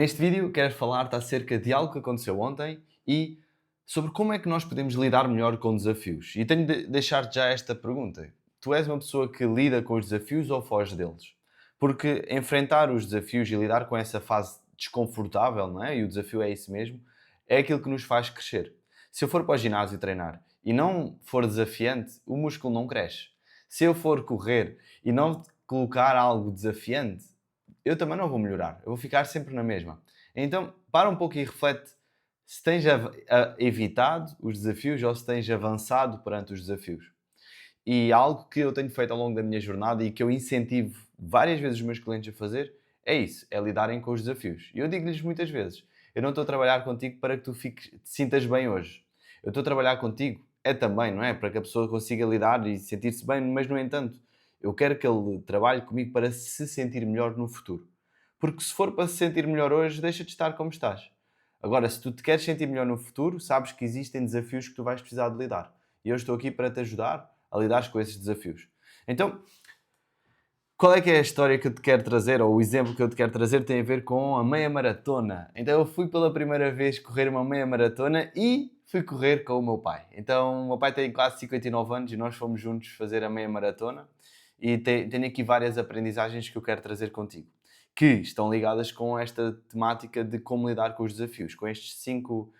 Neste vídeo quero falar-te acerca de algo que aconteceu ontem e sobre como é que nós podemos lidar melhor com desafios. E tenho de deixar-te já esta pergunta. Tu és uma pessoa que lida com os desafios ou foge deles? Porque enfrentar os desafios e lidar com essa fase desconfortável, não é? E o desafio é isso mesmo, é aquilo que nos faz crescer. Se eu for para o ginásio treinar e não for desafiante, o músculo não cresce. Se eu for correr e não colocar algo desafiante, eu também não vou melhorar, eu vou ficar sempre na mesma. Então, para um pouco e reflete se tens evitado os desafios ou se tens avançado perante os desafios. E algo que eu tenho feito ao longo da minha jornada e que eu incentivo várias vezes os meus clientes a fazer é isso, é lidarem com os desafios. E eu digo-lhes muitas vezes, eu não estou a trabalhar contigo para que tu te sintas bem hoje. Eu estou a trabalhar contigo, é também, não é? Para que a pessoa consiga lidar e sentir-se bem, mas no entanto, eu quero que ele trabalhe comigo para se sentir melhor no futuro. Porque se for para se sentir melhor hoje, deixa de estar como estás. Agora, se tu te queres sentir melhor no futuro, sabes que existem desafios que tu vais precisar de lidar. E eu estou aqui para te ajudar a lidar com esses desafios. Então, qual é que é a história que eu te quero trazer, ou o exemplo que eu te quero trazer tem a ver com a meia maratona. Então eu fui pela primeira vez correr uma meia maratona e fui correr com o meu pai. Então o meu pai tem quase 59 anos e nós fomos juntos fazer a meia maratona e tenho aqui várias aprendizagens que eu quero trazer contigo, que estão ligadas com esta temática de como lidar com os desafios, com estes cinco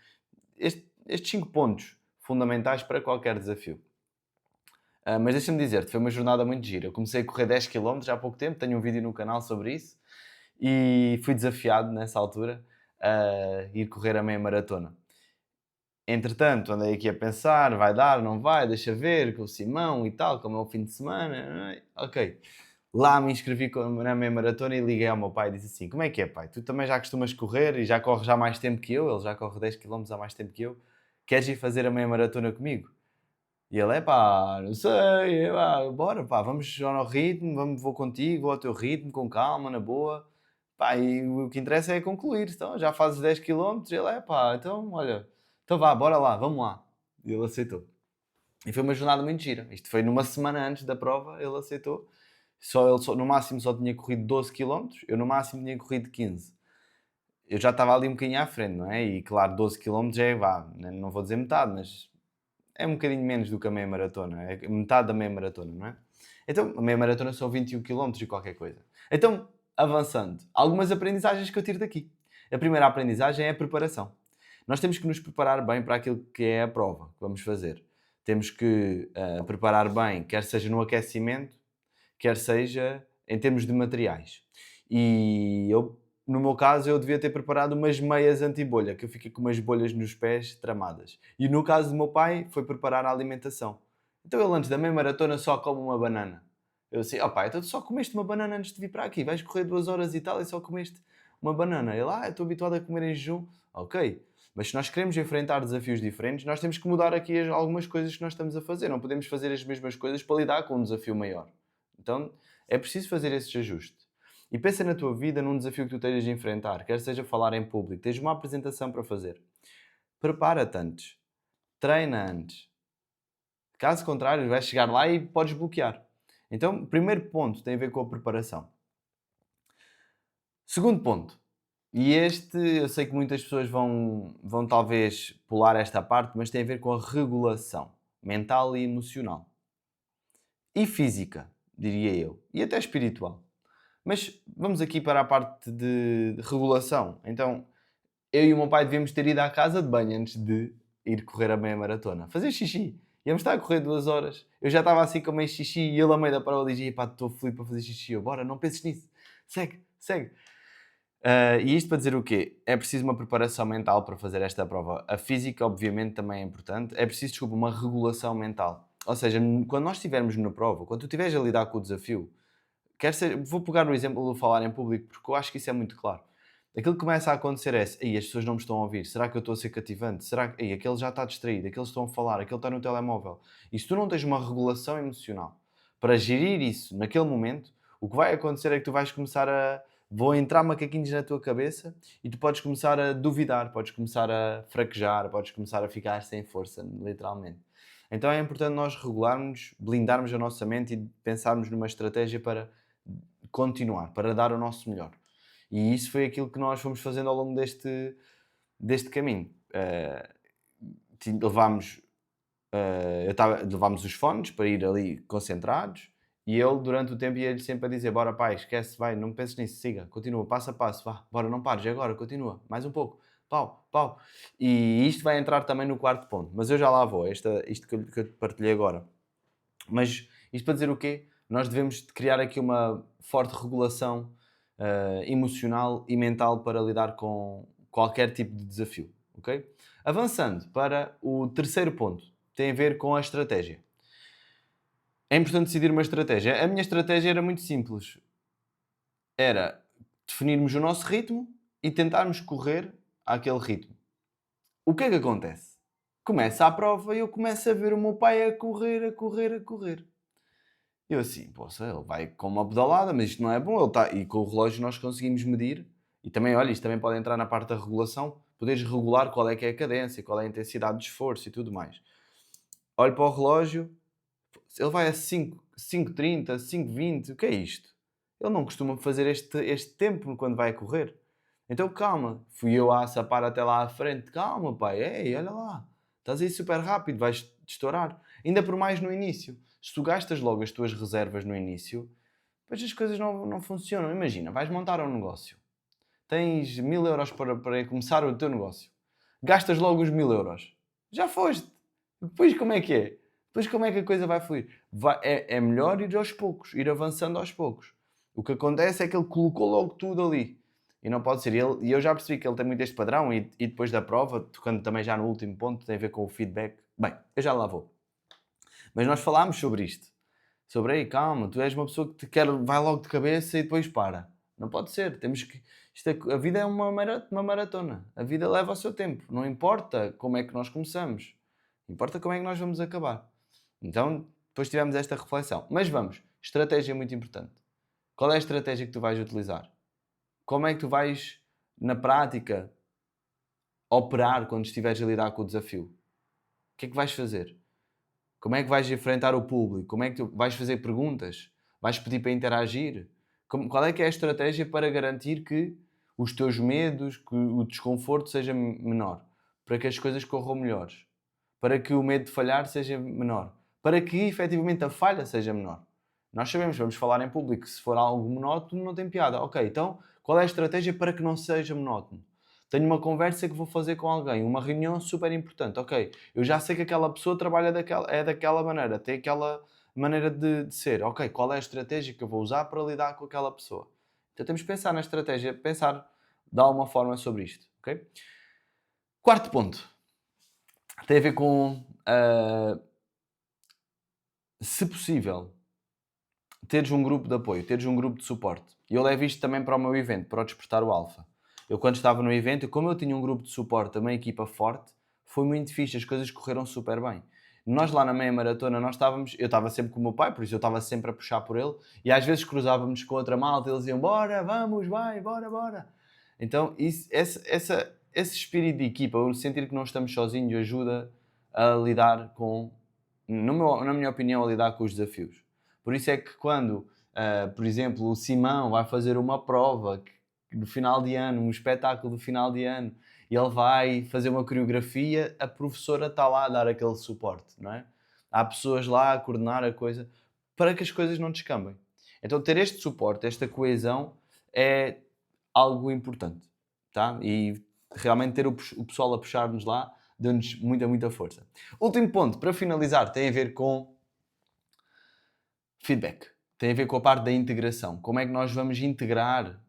pontos fundamentais para qualquer desafio. Mas deixa-me dizer-te, foi uma jornada muito gira. Eu comecei a correr 10 km há pouco tempo, tenho um vídeo no canal sobre isso e fui desafiado nessa altura a ir correr a meia maratona. Entretanto, andei aqui a pensar, vai dar, não vai, deixa ver, com o Simão e tal, como é o fim de semana. Ok. Lá me inscrevi na meia maratona e liguei ao meu pai e disse assim, como é que é, pai? Tu também já costumas correr e já corres há mais tempo que eu, ele já corre 10 km há mais tempo que eu, queres ir fazer a meia maratona comigo? E ele, é pá, não sei, epá, bora pá, vamos ao ritmo, vou contigo, vou ao teu ritmo, com calma, na boa. Pá, e o que interessa é concluir, então já fazes 10 km, ele, é pá, então olha, então vá, bora lá, vamos lá. E ele aceitou. E foi uma jornada muito gira. Isto foi numa semana antes da prova, ele aceitou. No máximo só tinha corrido 12 km, eu no máximo tinha corrido 15. Eu já estava ali um bocadinho à frente, não é? E claro, 12 km é, vá, não vou dizer metade, mas é um bocadinho menos do que a meia maratona, é metade da meia maratona, não é? Então, a meia maratona são 21 km e qualquer coisa. Então, avançando, algumas aprendizagens que eu tiro daqui. A primeira aprendizagem é a preparação. Nós temos que nos preparar bem para aquilo que é a prova que vamos fazer. Temos que preparar bem, quer seja no aquecimento, quer seja em termos de materiais. E eu, no meu caso, eu devia ter preparado umas meias anti-bolha, que eu fiquei com umas bolhas nos pés tramadas. E no caso do meu pai, foi preparar a alimentação. Então ele antes da meia maratona só come uma banana. Eu disse, ó pai, então tu só comeste uma banana antes de vir para aqui, vais correr 2 horas e tal e só comeste uma banana. Ele, eu estou habituado a comer em jejum. Ok, mas se nós queremos enfrentar desafios diferentes, nós temos que mudar aqui algumas coisas que nós estamos a fazer. Não podemos fazer as mesmas coisas para lidar com um desafio maior. Então é preciso fazer esse ajuste. E pensa na tua vida num desafio que tu tenhas de enfrentar, quer seja falar em público, tens uma apresentação para fazer. Prepara-te antes. Treina antes. Caso contrário, vais chegar lá e podes bloquear. Então, primeiro ponto tem a ver com a preparação. Segundo ponto, e este eu sei que muitas pessoas vão talvez pular esta parte, mas tem a ver com a regulação mental e emocional. E física, diria eu. E até espiritual. Mas vamos aqui para a parte de regulação. Então, eu e o meu pai devíamos ter ido à casa de banho antes de ir correr a meia maratona. Fazer xixi. Íamos estar a correr 2 horas. Eu já estava assim com meio xixi e ele a meio da prova dizia: pá, estou feliz para fazer xixi. Eu, bora, não penses nisso. Segue, segue. E isto para dizer o quê? É preciso uma preparação mental para fazer esta prova. A física, obviamente, também é importante. É preciso, desculpa, uma regulação mental. Ou seja, quando nós estivermos na prova, quando tu estiveres a lidar com o desafio, vou pegar no exemplo do falar em público, porque eu acho que isso é muito claro. Aquilo que começa a acontecer é, ei, as pessoas não me estão a ouvir, será que eu estou a ser cativante? Será que, ei, aquele já está distraído, aqueles estão a falar, aquele está no telemóvel. E se tu não tens uma regulação emocional para gerir isso naquele momento, o que vai acontecer é que tu vais começar vão entrar macaquinhos na tua cabeça e tu podes começar a duvidar, podes começar a fraquejar, podes começar a ficar sem força, literalmente. Então é importante nós regularmos, blindarmos a nossa mente e pensarmos numa estratégia para continuar, para dar o nosso melhor. E isso foi aquilo que nós fomos fazendo ao longo deste caminho. Levámos, levámos os fones para ir ali concentrados, e ele, durante o tempo, ia-lhe sempre a dizer: bora pai, esquece, vai, não penses nisso, siga, continua, passo a passo, vá, bora, não pares, é agora, continua, mais um pouco, pau, pau. E isto vai entrar também no quarto ponto, mas eu já lá vou, isto que eu te partilhei agora. Mas isto para dizer o quê? Nós devemos criar aqui uma forte regulação emocional e mental para lidar com qualquer tipo de desafio, ok? Avançando para o terceiro ponto, tem a ver com a estratégia. É importante decidir uma estratégia. A minha estratégia era muito simples. Era definirmos o nosso ritmo e tentarmos correr àquele ritmo. O que é que acontece? Começa a prova e eu começo a ver o meu pai a correr, a correr, a correr. Eu assim, poxa, ele vai com uma pedalada, mas isto não é bom. Ele tá... E com o relógio nós conseguimos medir. E também, olha, isto também pode entrar na parte da regulação. Poderes regular qual é que é a cadência, qual é a intensidade de esforço e tudo mais. Olho para o relógio, ele vai a 5,30, 5,20, o que é isto? Ele não costuma fazer este tempo quando vai correr. Então calma, fui eu a sapar até lá à frente. Calma pai, ei, olha lá, estás aí super rápido, vais te estourar. Ainda por mais no início. Se tu gastas logo as tuas reservas no início, depois as coisas não funcionam. Imagina, vais montar um negócio. Tens 1000 euros para começar o teu negócio. Gastas logo os 1000 euros. Já foste. Depois como é que é? Depois como é que a coisa vai fluir? É melhor ir aos poucos, ir avançando aos poucos. O que acontece é que ele colocou logo tudo ali. E não pode ser. E eu já percebi que ele tem muito este padrão, e depois da prova, tocando também já no último ponto, tem a ver com o feedback. Bem, eu já lá vou. Mas nós falámos sobre isto. Sobre aí, calma, tu és uma pessoa que vai logo de cabeça e depois para. Não pode ser. Temos que. A vida é uma maratona. A vida leva o seu tempo. Não importa como é que nós começamos. Importa como é que nós vamos acabar. Então, depois tivemos esta reflexão. Mas vamos. Estratégia é muito importante. Qual é a estratégia que tu vais utilizar? Como é que tu vais, na prática, operar quando estiveres a lidar com o desafio? O que é que vais fazer? Como é que vais enfrentar o público? Como é que tu vais fazer perguntas? Vais pedir para interagir? Qual é que é a estratégia para garantir que os teus medos, que o desconforto seja menor? Para que as coisas corram melhores? Para que o medo de falhar seja menor? Para que efetivamente a falha seja menor? Nós sabemos, vamos falar em público, se for algo monótono não tem piada. Ok, então qual é a estratégia para que não seja monótono? Tenho uma conversa que vou fazer com alguém, uma reunião super importante. Ok, eu já sei que aquela pessoa trabalha daquela maneira, tem aquela maneira de ser. Ok, qual é a estratégia que eu vou usar para lidar com aquela pessoa? Então temos que pensar na estratégia, pensar de alguma forma sobre isto. Ok? Quarto ponto. Tem a ver com, se possível, teres um grupo de apoio, teres um grupo de suporte. E eu levo isto também para o meu evento, para o Despertar o Alfa. Eu, quando estava no evento, como eu tinha um grupo de suporte, uma equipa forte, foi muito fixe, as coisas correram super bem. Nós lá na meia maratona, eu estava sempre com o meu pai, por isso eu estava sempre a puxar por ele, e às vezes cruzávamos com outra malta, e eles diziam, bora, vamos, vai, bora, bora. Então, esse espírito de equipa, o sentir que não estamos sozinhos, ajuda a lidar com, na minha opinião, a lidar com os desafios. Por isso é que quando, por exemplo, o Simão vai fazer uma prova no final de ano, um espetáculo do final de ano, e ele vai fazer uma coreografia, a professora está lá a dar aquele suporte, não é? Há pessoas lá a coordenar a coisa para que as coisas não descambem. Então ter este suporte, esta coesão é algo importante, tá? E realmente ter o pessoal a puxar-nos lá deu-nos muita, muita força. Último ponto, para finalizar, tem a ver com feedback. Tem a ver com a parte da integração. Como é que nós vamos integrar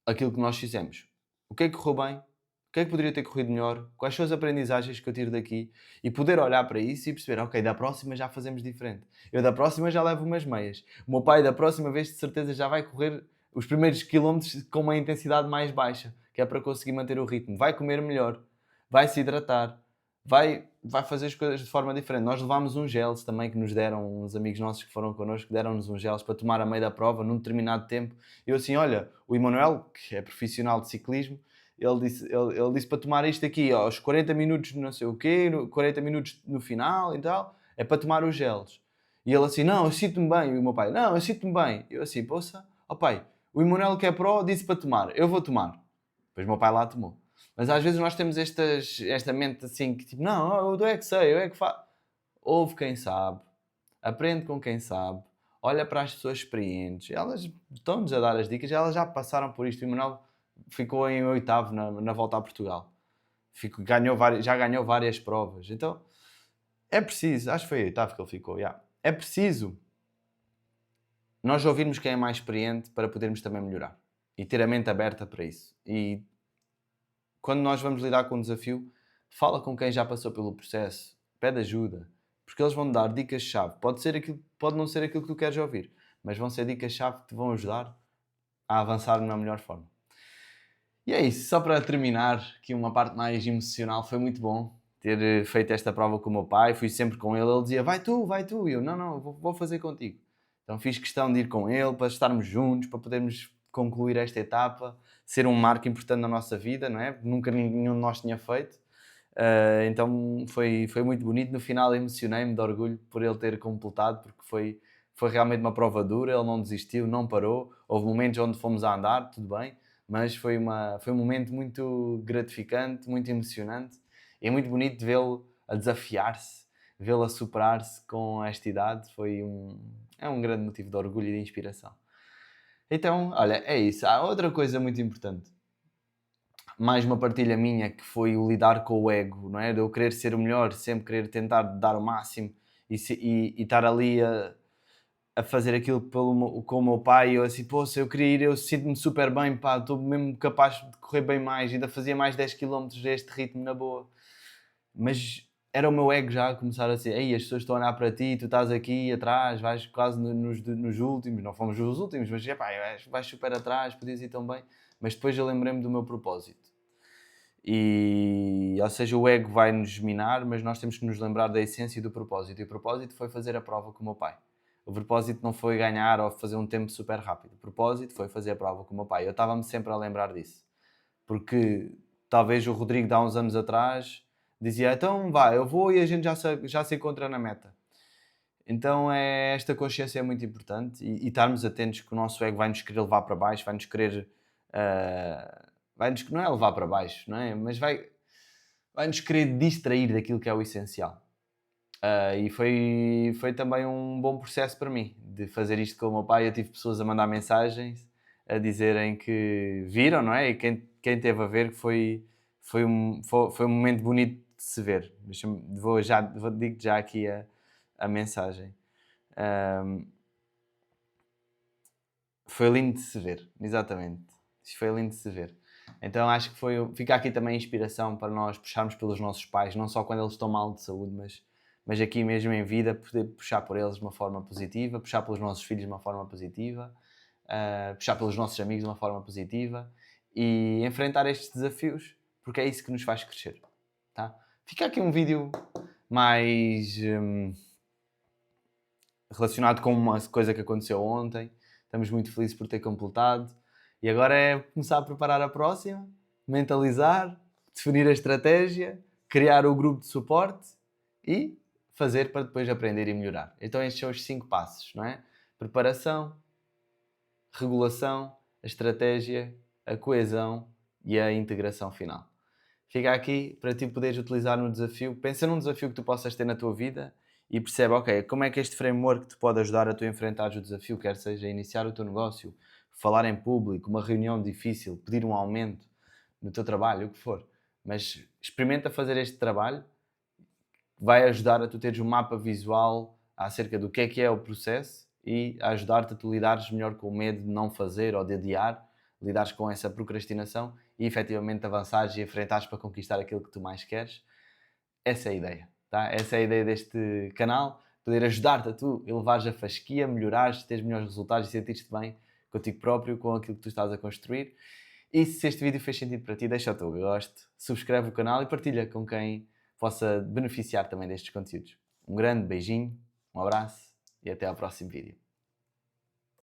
aquilo que nós fizemos? O que é que correu bem? O que é que poderia ter corrido melhor? Quais são as aprendizagens que eu tiro daqui? E poder olhar para isso e perceber, ok, da próxima já fazemos diferente. Eu da próxima já levo umas meias. O meu pai da próxima vez de certeza já vai correr os primeiros quilómetros com uma intensidade mais baixa, que é para conseguir manter o ritmo. Vai comer melhor, vai se hidratar, vai fazer as coisas de forma diferente. Nós levámos uns gels também que nos deram, uns amigos nossos que foram connosco, deram-nos uns gels para tomar a meio da prova, num determinado tempo. Eu assim, olha, o Emanuel, que é profissional de ciclismo, ele disse para tomar isto aqui, aos 40 minutos não sei o quê, 40 minutos no final e tal, é para tomar os gels. E ele assim, não, eu sinto-me bem. E o meu pai, não, eu sinto-me bem. Eu assim, poça, ó pai, O Emanuel que é pró disse para tomar, eu vou tomar. Depois o meu pai lá tomou. Mas às vezes nós temos esta mente assim que tipo, não, eu é que sei, eu é que faço. Ouve quem sabe, aprende com quem sabe, olha para as pessoas experientes, elas estão-nos a dar as dicas, elas já passaram por isto. O Emanuel ficou em oitavo na volta a Portugal. Já ganhou várias provas. Então, é preciso, acho que foi oitavo que ele ficou, yeah. É preciso nós ouvirmos quem é mais experiente para podermos também melhorar. E ter a mente aberta para isso. E quando nós vamos lidar com um desafio, fala com quem já passou pelo processo, pede ajuda, porque eles vão dar dicas-chave. Pode não ser aquilo que tu queres ouvir, mas vão ser dicas-chave que te vão ajudar a avançar na melhor forma. E é isso, só para terminar, aqui uma parte mais emocional, foi muito bom ter feito esta prova com o meu pai, fui sempre com ele dizia, vai tu, e eu, não, vou fazer contigo. Então fiz questão de ir com ele, para estarmos juntos, para podermos concluir esta etapa, ser um marco importante na nossa vida, não é? Nunca nenhum de nós tinha feito. Então foi muito bonito. No final emocionei-me de orgulho por ele ter completado, porque foi realmente uma prova dura, ele não desistiu, não parou. Houve momentos onde fomos a andar, tudo bem, mas foi um momento muito gratificante, muito emocionante. E é muito bonito de vê-lo a desafiar-se, vê-lo a superar-se com esta idade. É um grande motivo de orgulho e de inspiração. Então, olha, é isso. Há outra coisa muito importante. Mais uma partilha minha, que foi o lidar com o ego, não é? De eu querer ser o melhor, sempre querer tentar dar o máximo e estar ali a fazer aquilo com o meu pai. Eu assim, pô, se eu queria ir, eu sinto-me super bem, pá, estou mesmo capaz de correr bem mais, ainda fazia mais 10 km deste ritmo na boa. Mas era o meu ego já a começar a dizer, ei, as pessoas estão a olhar para ti, tu estás aqui atrás, vais quase nos últimos, não fomos os últimos, mas epá, vais super atrás, podias ir tão bem. Mas depois eu lembrei-me do meu propósito. Ou seja, o ego vai-nos minar, mas nós temos que nos lembrar da essência do propósito. E o propósito foi fazer a prova com o meu pai. O propósito não foi ganhar ou fazer um tempo super rápido. O propósito foi fazer a prova com o meu pai. Eu estava-me sempre a lembrar disso. Porque talvez o Rodrigo, de há uns anos atrás, dizia, então vá, eu vou e a gente já se encontra na meta. Então esta consciência é muito importante e estarmos atentos que o nosso ego vai-nos querer levar para baixo, vai-nos querer... não é levar para baixo, não é? Mas vai-nos querer distrair daquilo que é o essencial. E foi também um bom processo para mim, de fazer isto com o meu pai. Eu tive pessoas a mandar mensagens, a dizerem que viram, não é? E quem teve a ver que foi um momento bonito de se ver. Digo-te já aqui a mensagem. Foi lindo de se ver, exatamente. Isto foi lindo de se ver. Então acho que fica aqui também a inspiração para nós puxarmos pelos nossos pais, não só quando eles estão mal de saúde, mas aqui mesmo em vida, poder puxar por eles de uma forma positiva, puxar pelos nossos filhos de uma forma positiva, puxar pelos nossos amigos de uma forma positiva e enfrentar estes desafios, porque é isso que nos faz crescer. Tá? Fica aqui um vídeo mais relacionado com uma coisa que aconteceu ontem. Estamos muito felizes por ter completado. E agora é começar a preparar a próxima, mentalizar, definir a estratégia, criar o grupo de suporte e fazer para depois aprender e melhorar. Então estes são os 5 passos, não é? Preparação, regulação, a estratégia, a coesão e a integração final. Fica aqui para ti poderes utilizar no desafio. Pensa num desafio que tu possas ter na tua vida e percebe, ok, como é que este framework te pode ajudar a tu enfrentar o desafio, quer seja iniciar o teu negócio, falar em público, uma reunião difícil, pedir um aumento no teu trabalho, o que for. Mas experimenta fazer este trabalho, vai ajudar a tu teres um mapa visual acerca do que é o processo e a ajudar-te a tu lidares melhor com o medo de não fazer ou de adiar, lidares com essa procrastinação e efetivamente avançares e enfrentares para conquistar aquilo que tu mais queres. Essa é a ideia, tá? Essa é a ideia deste canal, poder ajudar-te a tu elevares a fasquia, melhorares, teres melhores resultados e sentir-te bem contigo próprio, com aquilo que tu estás a construir. E se este vídeo fez sentido para ti, deixa o teu gosto, subscreve o canal e partilha com quem possa beneficiar também destes conteúdos. Um grande beijinho, um abraço e até ao próximo vídeo.